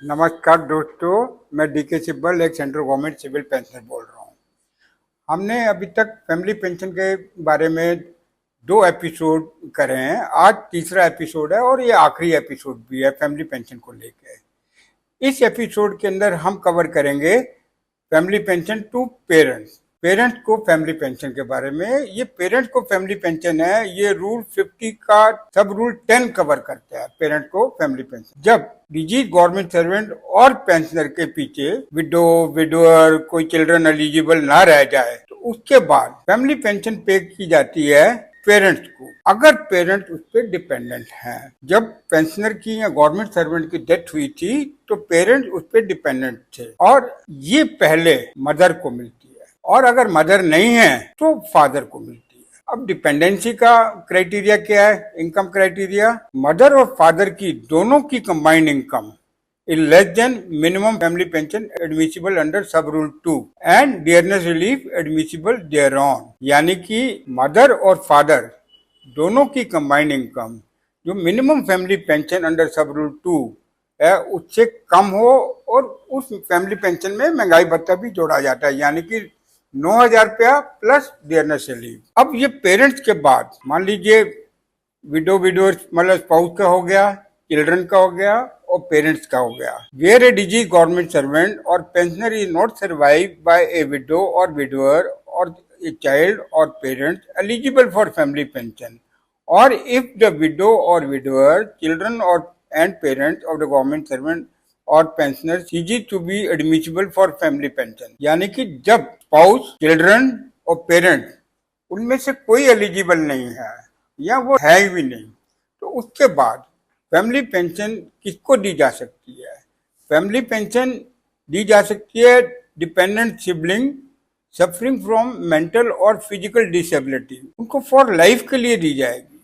नमस्कार दोस्तों, मैं डीके सिब्बल एक सेंट्रल गवर्नमेंट सिविल पेंशनर बोल रहा हूँ। हमने अभी तक फैमिली पेंशन के बारे में 2 एपिसोड करे हैं। आज तीसरा एपिसोड है और ये आखिरी एपिसोड भी है फैमिली पेंशन को लेके। इस एपिसोड के अंदर हम कवर करेंगे family pension to parents, parents को फैमिली पेंशन के बारे में। ये पेरेंट्स को फैमिली पेंशन है, ये रूल 50 का सब रूल 10 कवर करता है पेरेंट्स को फैमिली पेंशन। जब disease government servant or pensioner के पीछे विडोअर कोई चिल्ड्रन एलिजिबल ना रह जाए तो उसके बाद फैमिली पेंशन पे की जाती है पेरेंट्स को, अगर पेरेंट्स उस पर डिपेंडेंट हैं। जब पेंशनर की या गवर्नमेंट सर्वेंट की डेथ हुई थी तो पेरेंट्स उस पर डिपेंडेंट थे और ये पहले मदर को मिलती है और अगर मदर नहीं है तो फादर को मिलती है। अब डिपेंडेंसी का क्राइटेरिया क्या है? इनकम क्राइटेरिया, मदर और फादर की दोनों की combined income is less than minimum family pension admissible under sub rule 2 and dearness relief admissible thereon। यानी कि मदर और फादर दोनों की कंबाइंड इनकम जो minimum family pension under sub rule 2 है उससे कम हो और उस फैमिली पेंशन में महंगाई भत्ता भी जोड़ा जाता है, यानी कि 9,000 रुपया प्लस डियरनेस रिलीफ। अब ये पेरेंट्स के बाद मान लीजिए विडो मतलब स्पाउस का हो गया, चिल्ड्रन का हो गया और पेरेंट्स का हो गया। Where a deceased government servant or pensioner is not survive by a widow or widower or a child or parents eligible for family pension, or if the widow or widower children or and parents of the government servant or pensioner ceases to be admissible for family pension. यानी कि जब spouse, children और parent उनमें से कोई eligible नहीं है या वो है ही भी नहीं, तो उसके बाद फैमिली पेंशन किसको दी जा सकती है? फैमिली पेंशन दी जा सकती है dependent sibling suffering from mental और फिजिकल डिसेबिलिटी, उनको फॉर लाइफ के लिए दी जाएगी।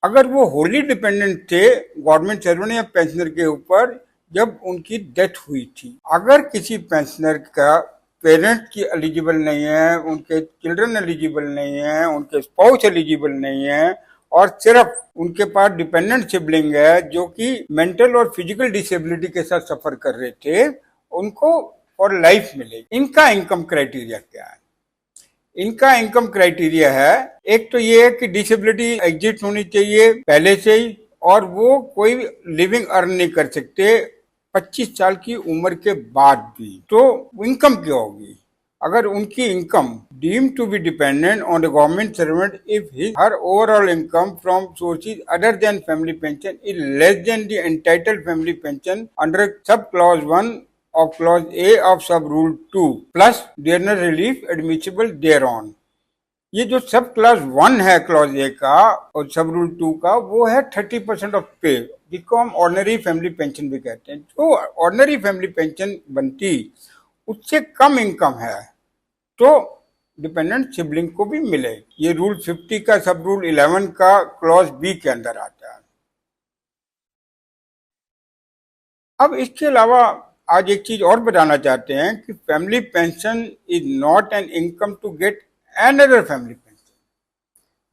अगर वो होली डिपेंडेंट थे गवर्नमेंट सर्वेंट या पेंशनर के ऊपर जब उनकी डेथ हुई थी। अगर किसी पेंशनर का पेरेंट्स की एलिजिबल नहीं है, उनके चिल्ड्रन एलिजिबल नहीं है, उनके स्पाउस एलिजिबल नहीं है और सिर्फ उनके पास डिपेंडेंट सिबलिंग है जो कि मेंटल और फिजिकल डिसेबिलिटी के साथ सफर कर रहे थे, उनको फॉर लाइफ मिलेगी। इनका इनकम क्राइटेरिया क्या है? इनका इनकम क्राइटेरिया है, एक तो ये है कि डिसेबिलिटी एग्जिस्ट होनी चाहिए पहले से ही और वो कोई लिविंग अर्न नहीं कर सकते 25 साल की उम्र के बाद भी। तो इनकम क्या होगी? अगर उनकी income deemed to be dependent on the government servant if her overall income from sources other than family pension is less than the entitled family pension under sub clause 1 of clause A of sub rule 2 plus dearness relief admissible thereon। ये जो सब class 1 है clause A का और सब rule 2 का, वो है 30% ऑफ पे, जिसको हम ऑर्डिनरी फैमिली पेंशन भी कहते हैं। जो ऑर्डिनरी फैमिली पेंशन बनती उससे कम इनकम है तो डिपेंडेंट सिबलिंग को भी मिले। ये रूल 50 का सब रूल 11 का क्लॉज बी के अंदर आता है। अब इसके अलावा आज एक चीज और बताना चाहते हैं कि family pension is not an income to get another family pension,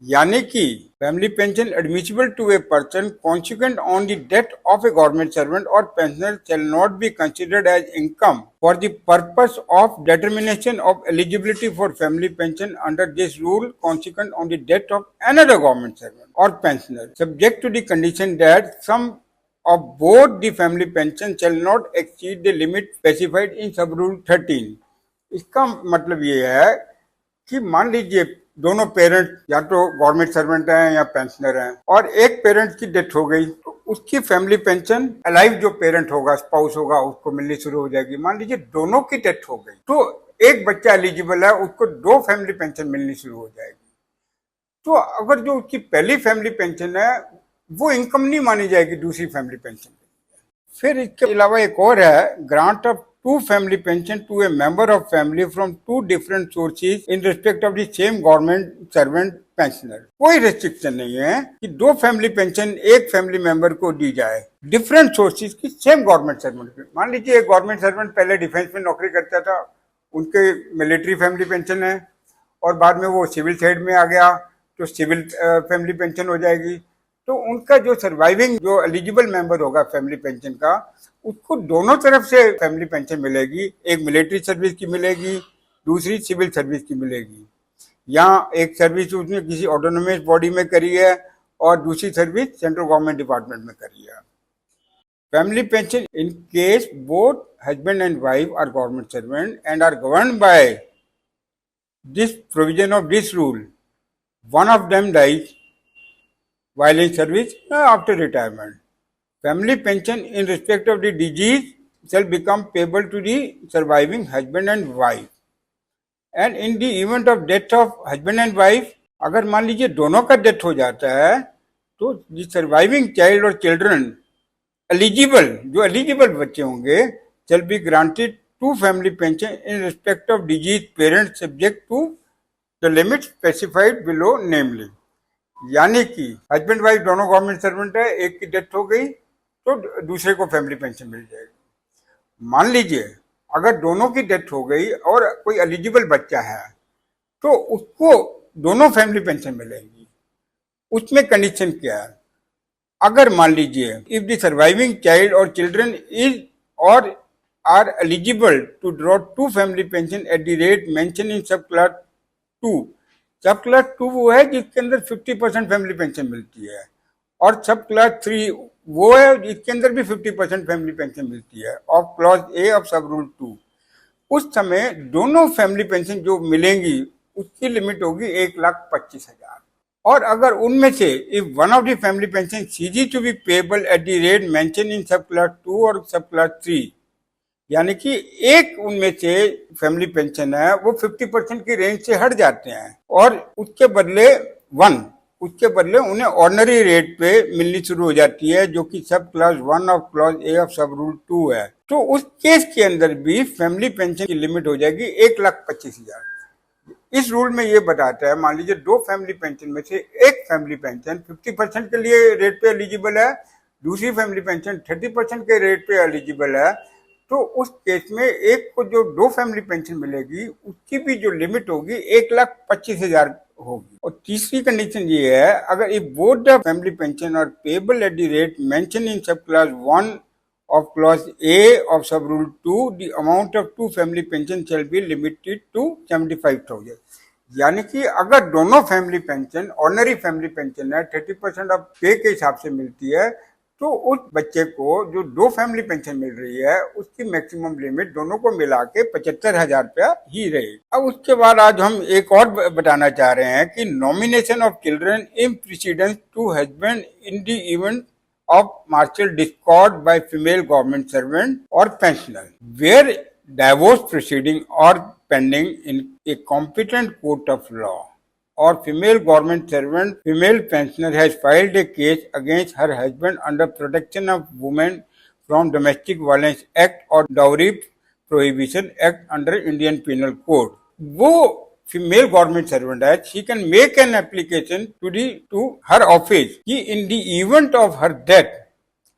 यानी कि family pension admissible to a person consequent on the death of a government servant or pensioner shall not be considered as income for the purpose of determination of eligibility for family pension under this rule consequent on the death of another government servant or pensioner, subject to the condition that some of both the family pension shall not exceed the limit specified in sub rule 13। इसका मतलब ये है कि मान लीजिए दोनों parent या तो गवर्नमेंट सर्वेंट हैं या पेंशनर हैं और एक पेरेंट की डेथ हो गई तो उसकी फैमिली पेंशन अलाइव जो पेरेंट होगा, स्पाउस होगा, उसको मिलनी शुरू हो जाएगी। मान लीजिए दोनों की डेथ हो गई तो एक बच्चा एलिजिबल है, उसको 2 फैमिली पेंशन मिलनी शुरू हो जाएगी। तो अगर जो उसकी पहली फैमिली पेंशन है वो इनकम नहीं मानी जाएगी दूसरी फैमिली पेंशन। फिर इसके अलावा एक और है, grant of 2 family pension to a member of family from 2 different sources in respect of the same government servant pensioner. कोई रेस्ट्रिक्शन नहीं है कि 2 फैमिली पेंशन एक फैमिली मेंबर को दी जाए डिफरेंट सोर्सेज की सेम गवर्नमेंट सर्वेंट पे। मान लीजिए एक गवर्नमेंट सर्वेंट पहले डिफेंस में नौकरी करता था, उनके मिलिट्री फैमिली पेंशन है और बाद में वो सिविल साइड में आ गया तो सिविल फैमिली पेंशन हो जाएगी। तो उनका जो सर्वाइविंग जो एलिजिबल मेंबर होगा फैमिली पेंशन का, उसको दोनों तरफ से फैमिली पेंशन मिलेगी। एक मिलिट्री सर्विस की मिलेगी, दूसरी सिविल सर्विस की मिलेगी। यहाँ एक सर्विस उसने किसी ऑटोनोमस बॉडी में करी है और दूसरी सर्विस सेंट्रल गवर्नमेंट डिपार्टमेंट में करी है। Family pension in case both husband and wife are government servant and are governed by this provision of this rule. One of them dies while in service after retirement. Family pension in respect of the disease shall become payable to the surviving husband and wife. And in the event of death of husband and wife, अगर मान लीजिए दोनों का death हो जाता है तो the surviving child और children eligible, जो eligible बच्चे होंगे, shall be granted two family pension in respect of deceased parents subject to the limits specified below namely. यानी कि हस्बैंड वाइफ दोनों गवर्नमेंट सर्वेंट है, एक की डेथ हो गई तो दूसरे को फैमिली पेंशन मिल जाएगी। मान लीजिए अगर दोनों की डेथ हो गई और कोई एलिजिबल बच्चा है तो उसको दोनों फैमिली पेंशन मिलेंगी। उसमें कंडीशन क्या है? अगर मान लीजिए if the surviving child or children is or are eligible to draw two family pension at the rate mention in sub class 2। सब क्लास 2 वो है जिसके अंदर 50% फैमिली पेंशन मिलती है, और सब क्लास 3 वो है जिसके अंदर भी 50% फैमिली पेंशन मिलती है ऑफ क्लॉज ए ऑफ सब रूल 2। उस समय दोनों फैमिली पेंशन जो मिलेंगी उसकी लिमिट होगी 1,25,000। और अगर उनमें से if one of the family pension ceases to be payable at the rate mention in sub class 2 और सब क्लास 3, यानी कि एक उनमें से फैमिली पेंशन है वो 50% की रेंज से हट जाते हैं और उसके बदले उन्हें ऑर्डिनरी रेट पे मिलनी शुरू हो जाती है जो कि सब class 1 of clause A of सब रूल 2 है। तो उस केस के अंदर भी फैमिली पेंशन की लिमिट हो जाएगी 1,25,000। इस रूल में ये बताता है, मान लीजिए दो फैमिली पेंशन में से एक फैमिली पेंशन 50% के लिए रेट पे एलिजिबल है, दूसरी फैमिली पेंशन 30% के रेट पे एलिजिबल है, तो उस केस में एक को जो दो फैमिली पेंशन मिलेगी उसकी भी जो लिमिट होगी 1,25,000 होगी। और तीसरी कंडीशन ये है, अगर if both the family pension are payable at the rate mention in sub class 1 of clause A of sub rule 2, the amount of two family pension shall be limited to 75,000। यानी कि अगर दोनों family pension ordinary family pension है 30% of पे के हिसाब से मिलती है तो उस बच्चे को जो दो फैमिली पेंशन मिल रही है उसकी मैक्सिमम लिमिट दोनों को मिला के 75,000 रुपया ही रहेगी। अब उसके बाद आज हम एक और बताना चाह रहे हैं कि nomination of children in precedence to husband in the event of martial discord by female government servant or pensioner, where divorce proceeding are pending in a competent court of law, or female government servant, female pensioner has filed a case against her husband under Protection of Women from Domestic Violence Act or Dowry Prohibition Act under Indian Penal Code, वो female government servant है, she can make an application to her office कि in the event of her death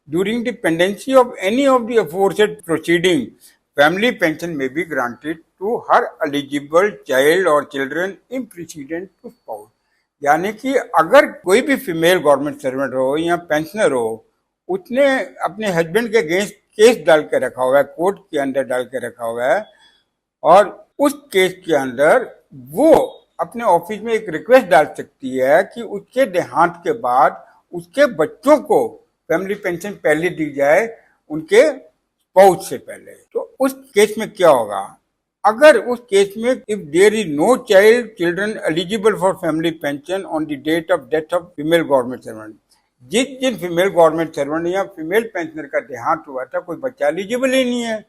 during the pendency of any of the aforesaid proceeding, family pension may be granted to her eligible child or children in precedent to spouse। यानी कि अगर कोई भी female government servant हो या pensioner हो, उसने अपने हस्बैंड के अगेंस्ट केस डाल के रखा हुआ है, कोर्ट के अंदर डाल के रखा हुआ है, और उस केस के अंदर वो अपने ऑफिस में एक रिक्वेस्ट डाल सकती है कि उसके देहांत के बाद उसके बच्चों को फैमिली पेंशन पहले दी जाए उनके स्पाउस से पहले। तो उस केस में क्या होगा? अगर उस केस में if there is no child children eligible for family pension on the date of death of female government servant, जिन फीमेल गवर्नमेंट सर्वेंट या फीमेल पेंशनर का देहांत हुआ था कोई बच्चा एलिजिबल ही नहीं है,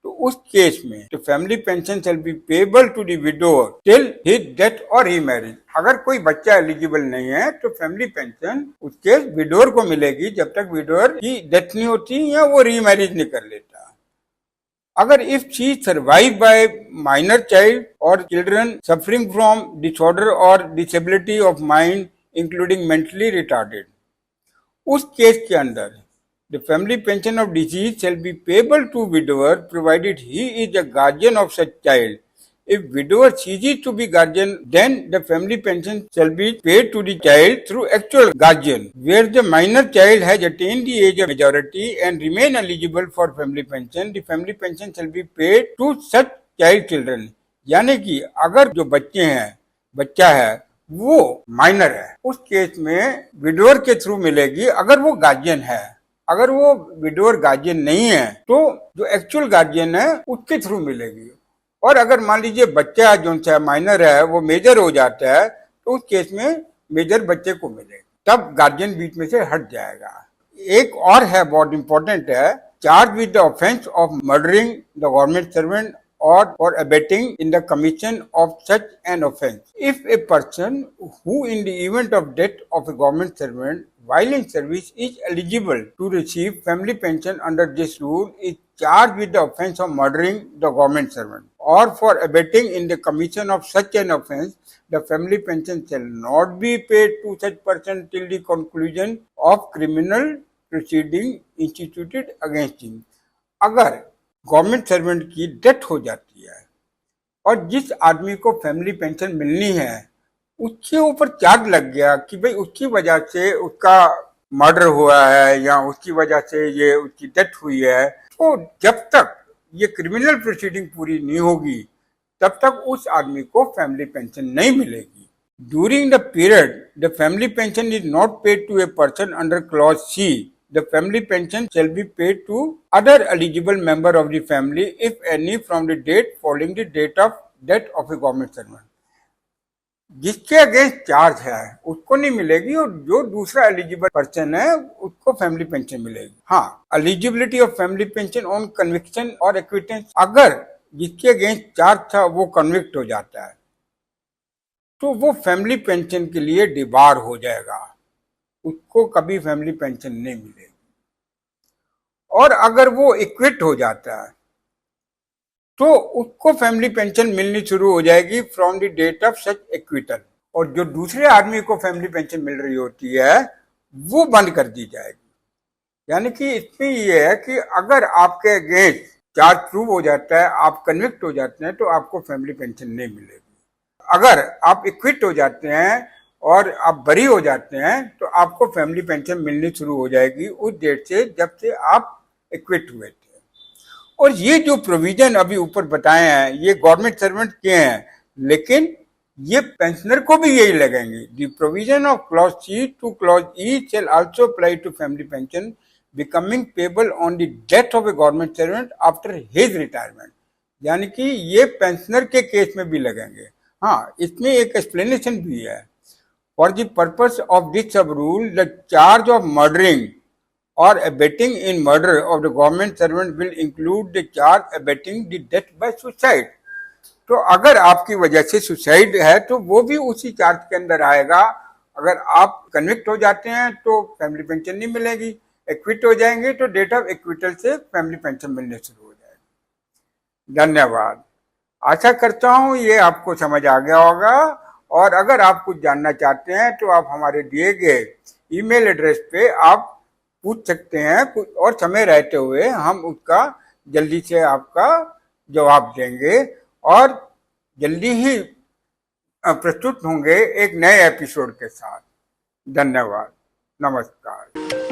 तो उस केस में तो family pension shall be payable to the widower till his death or his marriage. अगर कोई बच्चा एलिजिबल नहीं है तो फैमिली पेंशन उसके विडोअर को मिलेगी जब तक विडोअर की डेथ नहीं होती या वो रीमैरिज नहीं कर लेता। अगर if she survive by minor child or children suffering from disorder or disability of mind including mentally retarded, उस केस के अंदर the family pension of deceased shall be payable to widower provided he is the guardian of such child If widower ceases to be guardian, then the family pension shall be paid to the child through actual guardian. Where the minor child has attained the age of majority and remain eligible for family pension, the family pension shall be paid to such child children. यानी कि अगर जो बच्चा है वो minor है, उस case में विडोर के थ्रू मिलेगी अगर वो गार्जियन है। अगर वो विडोर गार्जियन नहीं है तो जो एक्चुअल गार्जियन है उसके थ्रू मिलेगी। और अगर मान लीजिए बच्चा जो सा माइनर है वो मेजर हो जाता है तो उस केस में मेजर बच्चे को मिलेगा, तब गार्जियन बीच में से हट जाएगा। एक और है, बहुत इंपॉर्टेंट है, charge with the offence of murdering the government servant or abetting in the commission of such an offence. If a person who in the event of death of a government servant while in service is eligible to receive family pension under this rule is charged with the offence of murdering the government servant or for abetting in the commission of such an offence, the family pension shall not be paid to such person till the conclusion of criminal proceeding instituted against him. अगर government servant की death हो जाती है और जिस आदमी को family pension मिलनी है उसके ऊपर चार्ज लग गया कि भाई उसकी वजह से उसका मर्डर हुआ है या उसकी वजह से ये उसकी डेथ हुई है, तो जब तक ये क्रिमिनल प्रोसीडिंग पूरी नहीं होगी तब तक उस आदमी को फैमिली पेंशन नहीं मिलेगी। During the period the family pension is not paid to a person under clause C, the family pension shall be paid to other eligible member of the family if any from the date following the date of death of a government servant. जिसके against charge है उसको नहीं मिलेगी और जो दूसरा eligible person है उसको फैमिली पेंशन मिलेगी। हाँ, eligibility of family pension on conviction और एक्विटेंस, अगर जिसके अगेंस्ट चार्ज था वो कन्विक्ट हो जाता है तो वो फैमिली पेंशन के लिए डिबार हो जाएगा, उसको कभी फैमिली पेंशन नहीं मिलेगी। और अगर वो इक्विट हो जाता है तो उसको फैमिली पेंशन मिलनी शुरू हो जाएगी from the date of such acquittal, और जो दूसरे आदमी को फैमिली पेंशन मिल रही होती है वो बंद कर दी जाएगी। यानी कि इसमें ये है कि अगर आपके अगेंस्ट चार्ज प्रूव हो जाता है, आप कन्विक्ट हो जाते हैं, तो आपको फैमिली पेंशन नहीं मिलेगी। अगर आप इक्विट हो जाते हैं और आप बरी हो जाते हैं तो आपको फैमिली पेंशन मिलनी शुरू हो जाएगी उस डेट से जब से आप इक्विट हुए थे। और ये जो प्रोविजन अभी ऊपर बताए हैं ये गवर्नमेंट सर्वेंट के हैं, लेकिन ये पेंशनर को भी यही लगेंगे। The provision of clause C to clause E shall also apply to family pension becoming payable on the death of a government servant after his retirement. यानी कि ये पेंशनर के केस में भी लगेंगे। हाँ, इसमें एक एक्सप्लेनेशन भी है। For the purpose of this sub-rule, the charge of murdering or abetting in murder of the government servant will include the charge abetting the death by suicide. तो अगर आपकी वजह से सुसाइड है तो वो भी उसी चार्ज के अंदर आएगा। अगर आप कन्विक्ट हो जाते हैं तो फैमिली पेंशन नहीं मिलेगी, एक्विट हो जाएंगे तो डेट ऑफ एक्विटल से फैमिली पेंशन मिलने शुरू हो जाएगी। धन्यवाद। आशा करता हूँ ये आपको समझ आ गया होगा, और अगर आप कुछ जानना चाहते हैं तो आप हमारे दिए गए ईमेल एड्रेस पे आप पूछ सकते हैं, और समय रहते हुए हम उसका जल्दी से आपका जवाब देंगे और जल्दी ही प्रस्तुत होंगे एक नए एपिसोड के साथ। धन्यवाद, नमस्कार।